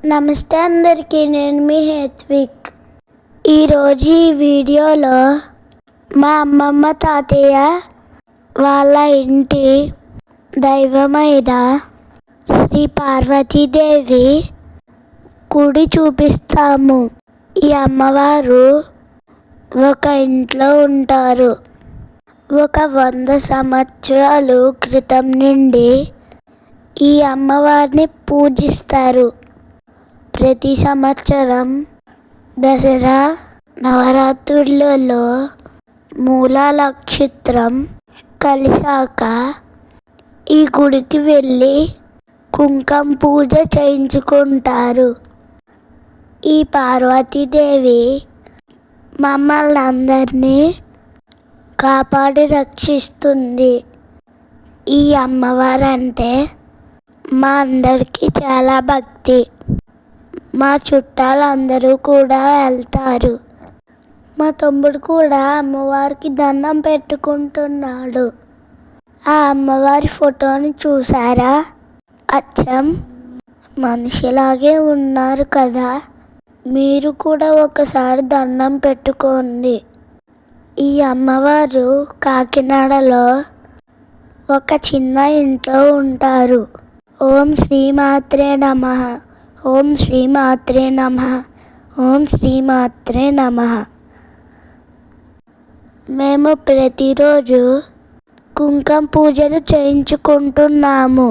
నమస్తే అందరికీ, నేను మీ హేత్విక్. ఈరోజు ఈ వీడియోలో మా అమ్మమ్మ తాతయ్య వాళ్ళ ఇంటి దైవమైన శ్రీ పార్వతీదేవి గుడి చూపిస్తాము. ఈ అమ్మవారు ఒక ఇంట్లో ఉంటారు. 100 సంవత్సరాలు క్రితం నుండి ఈ అమ్మవారిని పూజిస్తారు. ప్రతి సంవత్సరం దసరా నవరాత్రులలో మూలా నక్షత్రం కలిసాక ఈ గుడికి వెళ్ళి కుంకుమ పూజ చేయించుకుంటారు. ఈ పార్వతీదేవి మమ్మల్ని అందరినీ కాపాడి రక్షిస్తుంది. ఈ అమ్మవారంటే మా అందరికీ చాలా భక్తి. మా చుట్టాలందరూ కూడా వెళ్తారు. మా తమ్ముడు కూడా అమ్మవారికి దండం పెట్టుకుంటున్నాడు. ఆ అమ్మవారి ఫోటోని చూసారా? అచ్చం మనిషిలాగే ఉన్నారు కదా. మీరు కూడా ఒకసారి దండం పెట్టుకోండి. ఈ అమ్మవారు కాకినాడలో ఒక చిన్న ఇంట్లో ఉంటారు. ఓం శ్రీ మాత్రే నమః. ఓం శ్రీ మాత్రే నమః. ఓం శ్రీ మాత్రే నమః. మేము ప్రతిరోజు కుంకుమ పూజలు చేయించుకుంటున్నాము.